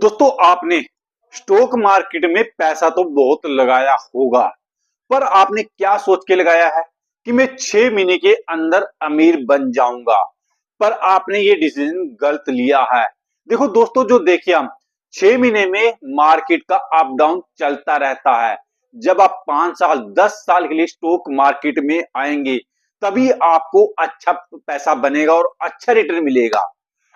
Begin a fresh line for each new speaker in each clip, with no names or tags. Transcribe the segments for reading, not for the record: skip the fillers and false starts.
दोस्तों आपने stock market में पैसा तो बहुत लगाया होगा, पर आपने क्या सोच के लगाया है कि मैं 6 महीने के अंदर अमीर बन जाऊंगा। पर आपने ये डिसीजन गलत लिया है। देखो दोस्तों, जो देखिए हम 6 महीने में मार्केट का अप डाउन चलता रहता है। जब आप 5 साल 10 साल के लिए स्टॉक मार्केट में आएंगे, तभी आपको अच्छा पैसा बनेगा और अच्छा रिटर्न मिलेगा।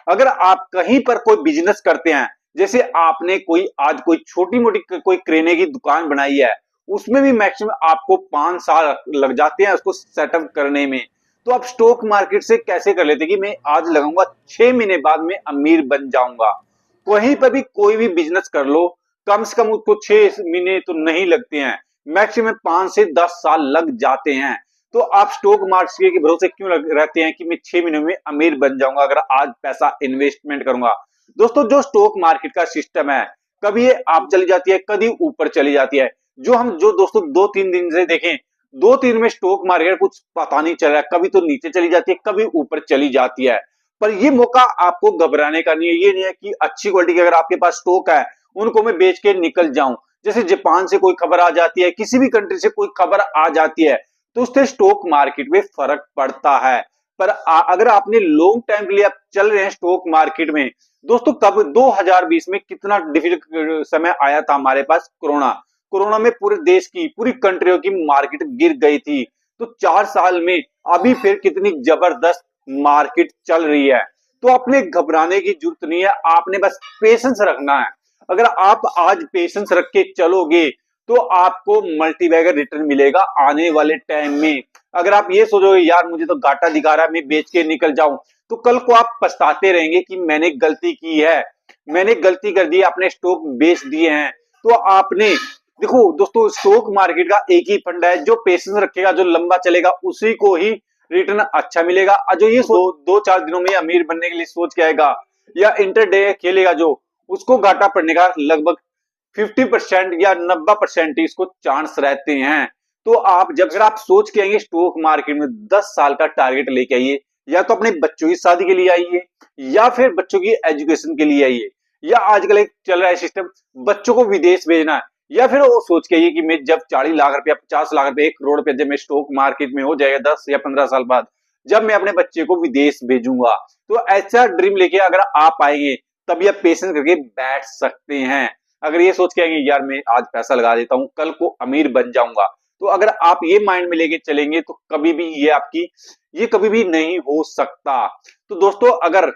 अगर आप कहीं पर कोई बिजनेस करते हैं, जैसे आपने कोई आज कोई छोटी मोटी कोई किराने की दुकान बनाई है, उसमें भी मैक्सिमम आपको 5 साल लग जाते हैं उसको सेटअप करने में। तो आप स्टॉक मार्केट से कैसे कर लेते कि मैं आज लगाऊंगा, 6 महीने बाद में अमीर बन जाऊंगा। कहीं पर भी कोई भी बिजनेस कर लो, कम से कम उसको 6 महीने तो नहीं लगते हैं, मैक्सिमम 5 से 10 साल लग जाते हैं। तो आप स्टॉक मार्केट के भरोसे क्यों रहते हैं कि मैं 6 महीने में अमीर बन जाऊंगा अगर आज पैसा इन्वेस्टमेंट करूंगा। दोस्तों, जो स्टॉक मार्केट का सिस्टम है, कभी ये आप चली जाती है, कभी ऊपर चली जाती है। जो दोस्तों 2-3 दिन से देखें, 2-3 में स्टॉक मार्केट कुछ पता नहीं चल रहा है, कभी तो नीचे चली जाती है, कभी ऊपर चली जाती है। पर ये मौका आपको घबराने का नहीं है। ये नहीं है कि अच्छी क्वालिटी के अगर आपके पास स्टॉक है, उनको मैं बेच के निकल जाऊं। जैसे जापान से कोई खबर आ जाती है, किसी भी कंट्री से कोई खबर आ जाती है, तो उससे स्टॉक मार्केट में फर्क पड़ता है। पर अगर आपने लॉन्ग टाइम के लिए आप चल रहे हैं स्टॉक मार्केट में, दोस्तों कब 2020 में कितना डिफिकल्ट समय आया था हमारे पास, कोरोना। कोरोना में पूरे देश की पूरी कंट्रियों की मार्केट गिर गई थी। तो 4 साल में अभी फिर कितनी जबरदस्त मार्केट चल रही है। तो अपने घबराने की जरूरत नहीं है, आपने बस पेशेंस रखना है। अगर आप आज पेशेंस रख के चलोगे, तो आपको मल्टीबैगर रिटर्न मिलेगा आने वाले टाइम में। अगर आप ये सोचोगे यार मुझे तो घाटा दिखा रहा है, मैं बेच के निकल जाऊं, तो कल को आप पछताते रहेंगे कि मैंने गलती की है, मैंने गलती कर दी, अपने स्टॉक बेच दिए हैं। तो आपने देखो दोस्तों, स्टॉक मार्केट का एक ही फंडा है, जो पेशेंस रखेगा, जो लंबा चलेगा, उसी को ही रिटर्न अच्छा मिलेगा। और जो ये 2-4 दिनों में अमीर बनने के लिए सोच के आएगा या इंटरडे खेलेगा, जो उसको घाटा पड़ने का लगभग 50% या 90% ही इसको चांस रहते हैं। तो आप जब अगर आप सोच के आएंगे स्टॉक मार्केट में, 10 साल का टारगेट लेके आइए, या तो अपने बच्चों की शादी के लिए आइए, या फिर बच्चों की एजुकेशन के लिए आइए, या आजकल एक चल रहा है सिस्टम बच्चों को विदेश भेजना है, या फिर वो सोच के आइए कि मैं जब 40 लाख रुपया, 50 लाख रुपया, 1 करोड़ रुपया जब मैं स्टॉक मार्केट में हो जाएगा 10 या 15 साल बाद, जब मैं अपने बच्चे को विदेश भेजूंगा। तो ऐसा ड्रीम लेके अगर आप आएंगे, तभी आप पेशेंस करके बैठ सकते हैं। अगर ये सोच के आएंगे यार मैं आज पैसा लगा देता हूं, कल को अमीर बन जाऊंगा, तो अगर आप ये माइंड में लेके चलेंगे, तो कभी भी ये कभी भी नहीं हो सकता। तो दोस्तों, अगर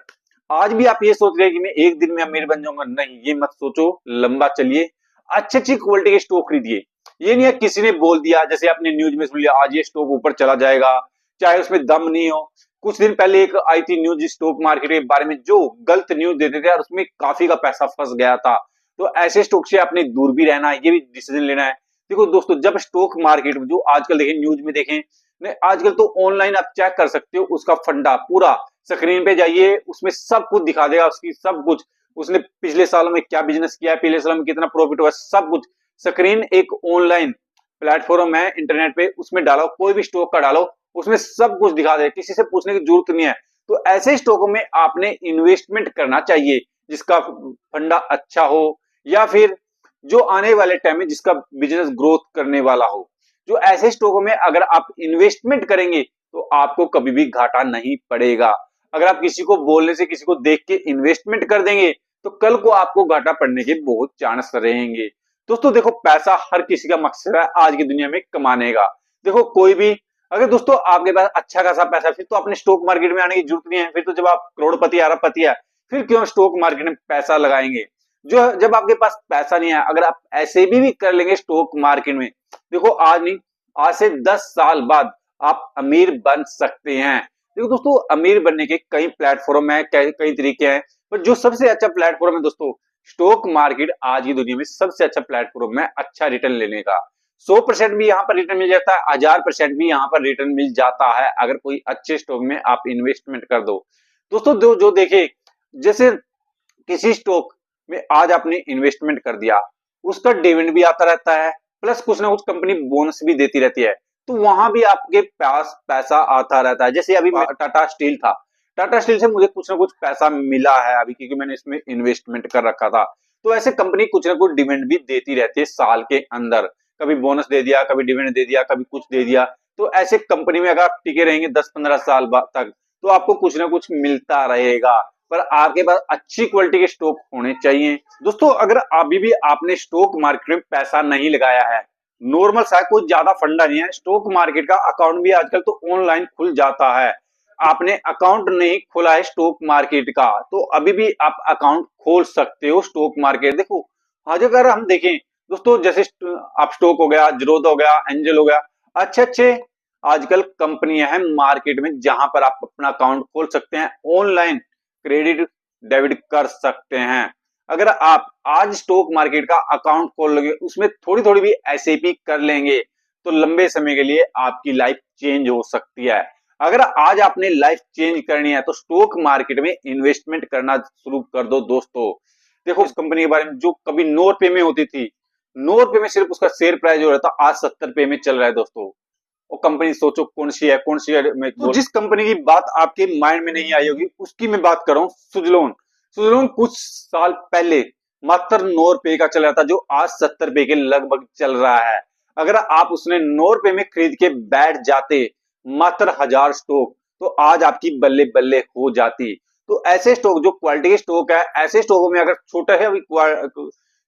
आज भी आप ये सोच रहे हैं कि मैं एक दिन में अमीर बन जाऊंगा, नहीं, ये मत सोचो, लंबा चलिए, अच्छी अच्छी क्वालिटी के स्टॉक खरीदिए। ये नहीं है किसी ने बोल दिया, जैसे आपने न्यूज में सुन लिया आज ये स्टॉक ऊपर चला जाएगा, चाहे उसमें दम नहीं हो। कुछ दिन पहले एक आई थी न्यूज स्टॉक मार्केट के बारे में, जो गलत न्यूज देते थे और उसमें काफी का पैसा फंस गया था। तो ऐसे स्टॉक से आपने दूर भी रहना है, ये भी डिसीजन लेना है। देखो दोस्तों, जब स्टॉक मार्केट में जो आजकल देखें न्यूज में देखें, आजकल तो ऑनलाइन आप चेक कर सकते हो उसका फंडा पूरा। स्क्रीन पे जाइए, उसमें सब कुछ दिखा देगा, उसकी सब कुछ, उसने पिछले सालों में क्या बिजनेस किया है, पिछले सालों में कितना प्रॉफिट हुआ, सब कुछ। स्क्रीन एक ऑनलाइन प्लेटफॉर्म है इंटरनेट पे, उसमें डालो, कोई भी स्टॉक का डालो, उसमें सब कुछ दिखा दे, किसी से पूछने की जरूरत नहीं है। तो ऐसे स्टॉकों में आपने इन्वेस्टमेंट करना चाहिए जिसका फंडा अच्छा हो, या फिर जो आने वाले टाइम में जिसका बिजनेस ग्रोथ करने वाला हो। जो ऐसे स्टॉकों में अगर आप इन्वेस्टमेंट करेंगे, तो आपको कभी भी घाटा नहीं पड़ेगा। अगर आप किसी को बोलने से, किसी को देख के इन्वेस्टमेंट कर देंगे, तो कल को आपको घाटा पड़ने के बहुत चांस रहेंगे। दोस्तों देखो, पैसा हर किसी का मकसद है आज की दुनिया में कमाने का। देखो कोई भी, अगर दोस्तों आपके पास अच्छा खासा पैसा, फिर तो अपने स्टॉक मार्केट में आने की जरूरत नहीं है। फिर तो जब आप करोड़पति अरबपति है, फिर क्यों स्टॉक मार्केट में पैसा लगाएंगे। जो जब आपके पास पैसा नहीं है, अगर आप ऐसे भी कर लेंगे स्टॉक मार्केट में, देखो आज नहीं, आज से 10 साल बाद आप अमीर बन सकते हैं। देखो दोस्तों, अमीर बनने के कई प्लेटफॉर्म है, कई तरीके हैं, पर जो सबसे अच्छा प्लेटफॉर्म है दोस्तों, स्टॉक मार्केट आज की दुनिया में सबसे अच्छा प्लेटफॉर्म है अच्छा रिटर्न लेने का। 100% भी यहाँ पर रिटर्न मिल जाता है, 1000% भी यहाँ पर रिटर्न मिल जाता है अगर कोई अच्छे स्टॉक में आप इन्वेस्टमेंट कर दो। दोस्तों जो देखे, जैसे किसी स्टॉक में आज आपने इन्वेस्टमेंट कर दिया, उसका डिविडेंड भी आता रहता है, प्लस कुछ ना कुछ कंपनी बोनस भी देती रहती है, तो वहां भी आपके पास पैसा आता रहता है। जैसे अभी टाटा स्टील था, टाटा स्टील से मुझे कुछ ना कुछ पैसा मिला है अभी, क्योंकि मैंने इसमें इन्वेस्टमेंट कर रखा था। तो ऐसे कंपनी कुछ ना कुछ डिविडेंड भी देती रहती है साल के अंदर, कभी बोनस दे दिया, कभी डिविडेंड दे दिया, कभी कुछ दे दिया। तो ऐसे कंपनी में अगर आप टिके रहेंगे 10-15 साल तक, तो आपको कुछ ना कुछ मिलता रहेगा। पर आपके पास अच्छी क्वालिटी के स्टॉक होने चाहिए। दोस्तों, अगर अभी भी आपने स्टॉक मार्केट में पैसा नहीं लगाया है, नॉर्मल सा कोई ज्यादा फंडा नहीं है, स्टॉक मार्केट का अकाउंट भी आजकल तो ऑनलाइन खुल जाता है। आपने अकाउंट नहीं खोला है स्टॉक मार्केट का, तो अभी भी आप अकाउंट खोल सकते हो स्टॉक मार्केट। देखो, आज अगर हम देखें दोस्तों, जैसे आप स्टॉक हो गया, जीरोधा हो गया, एंजल हो गया, अच्छे अच्छे आजकल कंपनियां हैं मार्केट में जहां पर आप अपना अकाउंट खोल सकते हैं, ऑनलाइन क्रेडिट डेबिट कर सकते हैं। अगर आप आज स्टॉक मार्केट का अकाउंट खोल लोगे, उसमें थोड़ी थोड़ी भी एसआईपी कर लेंगे, तो लंबे समय के लिए आपकी लाइफ चेंज हो सकती है। अगर आज आपने लाइफ चेंज करनी है तो स्टॉक मार्केट में इन्वेस्टमेंट करना शुरू कर दो दोस्तों। देखो, इस कंपनी के बारे में जो कभी 9 रुपए में होती थी, 9 रुपए में सिर्फ उसका शेयर प्राइस जो रहता, आज 70 रुपए में चल रहा है दोस्तों। वो कंपनी सोचो कौन सी है, कौन सी है। तो जिस कंपनी की बात आपके माइंड में नहीं आई होगी, उसकी मैं बात कर रहा हूँ, सुजलोन। सुजलोन कुछ साल पहले मात्र 9 रुपए का चल रहा था, जो आज 70 रुपए के लगभग चल रहा है। अगर आप उसने 9 रुपए में खरीद के बैठ जाते, मात्र 1000 स्टॉक, तो आज आपकी बल्ले बल्ले हो जाती। तो ऐसे स्टॉक जो क्वालिटी के स्टॉक है, ऐसे स्टॉकों में अगर छोटा है,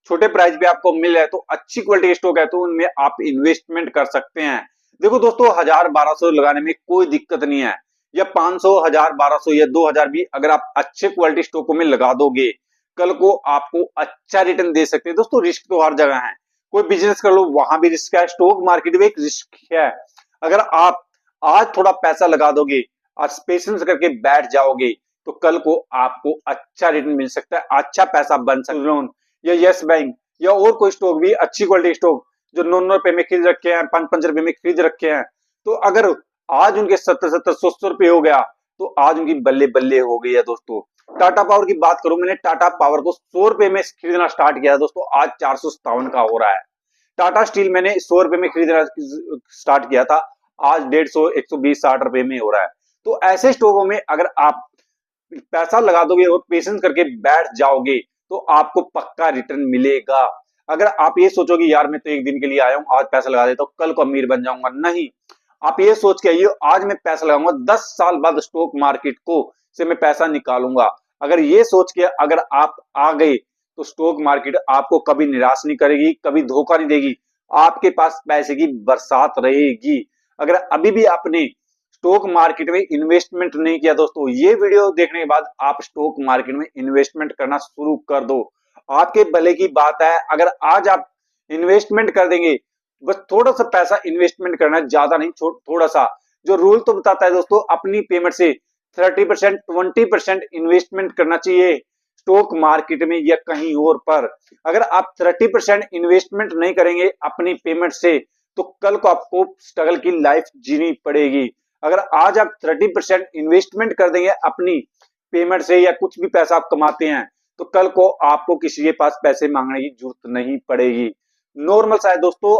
छोटे प्राइस पे आपको मिल रहा है, तो अच्छी क्वालिटी के स्टॉक है, तो उनमें आप इन्वेस्टमेंट कर सकते हैं। देखो दोस्तों, 1000-1200 लगाने में कोई दिक्कत नहीं है, या 500, 1000-1200 या 2000 भी अगर आप अच्छे क्वालिटी स्टॉकों में लगा दोगे, कल को आपको अच्छा रिटर्न दे सकते हैं। दोस्तों, रिस्क तो हर जगह है, कोई बिजनेस कर लो वहां भी रिस्क है, स्टॉक मार्केट में एक रिस्क है। अगर आप आज थोड़ा पैसा लगा दोगे, आज पेशेंस करके बैठ जाओगे, तो कल को आपको अच्छा रिटर्न मिल सकता है, अच्छा पैसा बन सकता है। या यस बैंक या और कोई स्टॉक भी अच्छी क्वालिटी स्टॉक जो 9 रुपए में खरीद रखे हैं, 5-5 रुपए में खरीद रखे हैं, तो अगर आज उनके 70-70, 100 रुपए हो गया, तो आज उनकी बल्ले बल्ले हो गई है दोस्तों। टाटा पावर की बात करूं, मैंने टाटा पावर को 100 रुपए में खरीदना स्टार्ट किया दोस्तों, आज 457 का हो रहा है। टाटा स्टील मैंने 100 रुपए में खरीदना स्टार्ट किया था, आज 150, 120, 60 रुपए में हो रहा है। तो ऐसे स्टॉकों में अगर आप पैसा लगा दोगे और पेशेंस करके बैठ जाओगे, तो आपको पक्का रिटर्न मिलेगा। अगर आप ये सोचोगे यार मैं तो एक दिन के लिए आया हूं, आज पैसा लगा देता हूं, कल को अमीर बन जाऊंगा, नहीं। आप ये सोच के आइए, आज मैं पैसा लगाऊंगा, 10 साल बाद स्टॉक मार्केट को से मैं पैसा निकालूंगा। अगर ये सोच के अगर आप आ गए, तो स्टॉक मार्केट आपको कभी निराश नहीं करेगी, कभी धोखा नहीं देगी, आपके पास पैसे की बरसात रहेगी। अगर अभी भी आपने स्टॉक मार्केट में इन्वेस्टमेंट नहीं किया दोस्तों, ये वीडियो देखने के बाद आप स्टॉक मार्केट में इन्वेस्टमेंट करना शुरू कर दो, आपके भले की बात है। अगर आज आप इन्वेस्टमेंट कर देंगे, बस थोड़ा सा पैसा इन्वेस्टमेंट करना है, ज्यादा नहीं, थोड़ा सा। जो रूल तो बताता है दोस्तों, अपनी पेमेंट से 30%, 20% इन्वेस्टमेंट करना चाहिए स्टॉक मार्केट में या कहीं और पर। अगर आप 30% इन्वेस्टमेंट नहीं करेंगे अपनी पेमेंट से, तो कल को आपको स्ट्रगल की लाइफ जीनी पड़ेगी। अगर आज आप 30% इन्वेस्टमेंट कर देंगे अपनी पेमेंट से या कुछ भी पैसा आप कमाते हैं, तो कल को आपको किसी के पास पैसे मांगने की जरूरत नहीं पड़ेगी। नॉर्मल सा है दोस्तों,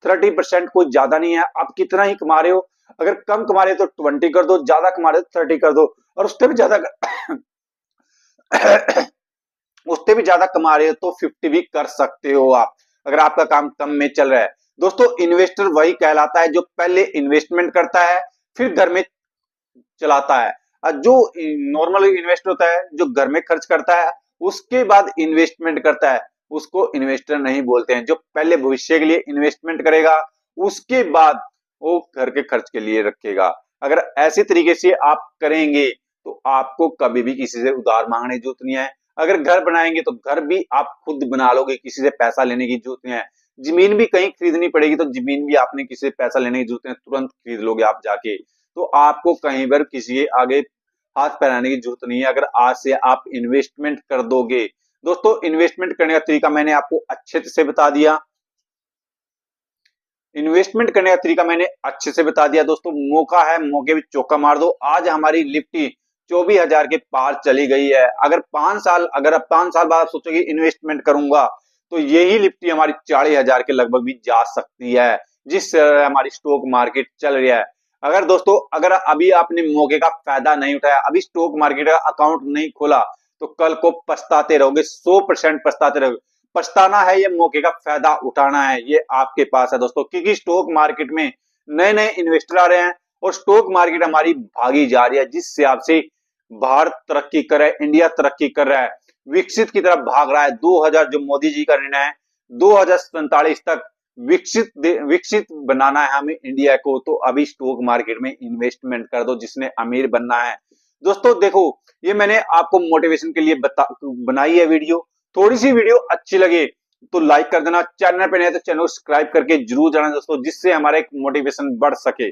30% कोई ज्यादा नहीं है। आप कितना ही कमा रहे हो, अगर कम कमा रहे हो तो 20 कर दो, ज्यादा कमा रहे हो तो 30 कर दो, और उससे भी ज्यादा उससे भी ज्यादा कमा रहे हो तो 50 भी कर सकते हो आप, अगर आपका काम कम में चल रहा है। दोस्तों, इन्वेस्टर वही कहलाता है जो पहले इन्वेस्टमेंट करता है, फिर घर में चलाता है। जो नॉर्मल इन्वेस्टर होता है, जो घर में खर्च करता है उसके बाद इन्वेस्टमेंट करता है, उसको इन्वेस्टर नहीं बोलते हैं। जो पहले भविष्य के लिए इन्वेस्टमेंट करेगा, उसके बाद वो घर के खर्च के लिए रखेगा। अगर ऐसे तरीके से आप करेंगे, तो आपको कभी भी किसी से उधार मांगने की जरूरत नहीं है। अगर घर बनाएंगे तो घर भी आप खुद बना लोगे, किसी से पैसा लेने की जरूरत नहीं है। जमीन भी कहीं खरीदनी पड़ेगी, तो जमीन भी आपने किसी से पैसा लेने की जरूरत नहीं, तुरंत खरीद लोगे आप जाके। तो आपको कहीं पर किसी के आगे हाथ फैलाने की जरूरत नहीं है, अगर आज से आप इन्वेस्टमेंट कर दोगे। दोस्तों, इन्वेस्टमेंट करने का तरीका मैंने आपको अच्छे से बता दिया। इन्वेस्टमेंट करने का तरीका मैंने अच्छे से बता दिया दोस्तों। मौका है, मौके में चौका मार दो। आज हमारी निफ्टी 24,000 के पार चली गई है। अगर 5 साल बाद आप सोचोगे इन्वेस्टमेंट करूंगा, तो यही निफ्टी हमारी 40,000 के लगभग भी जा सकती है, जिस हमारी स्टॉक मार्केट चल रही है। अगर दोस्तों, अगर अभी आपने मौके का फायदा नहीं उठाया, अभी स्टॉक मार्केट का अकाउंट नहीं खोला, तो कल को पछताते रहोगे, 100% पछताते रहोगे। पछताना है, ये मौके का फायदा उठाना है, ये आपके पास है दोस्तों, क्योंकि स्टॉक मार्केट में नए नए इन्वेस्टर आ रहे हैं और स्टॉक मार्केट हमारी भागी जा रही है, जिस हिसाब से भारत तरक्की कर रहा है, इंडिया तरक्की कर रहा है, विकसित की तरफ भाग रहा है। 2000 जो मोदी जी का निर्णय है, 2047 तक विकसित बनाना है हमें इंडिया को, तो अभी स्टॉक मार्केट में इन्वेस्टमेंट कर दो, जिसने अमीर बनना है। दोस्तों देखो, ये मैंने आपको मोटिवेशन के लिए बनाई है वीडियो। थोड़ी सी वीडियो अच्छी लगे तो लाइक कर देना, चैनल पे नए तो चैनल सब्सक्राइब करके जरूर जाना दोस्तों, जिससे हमारा एक मोटिवेशन बढ़ सके।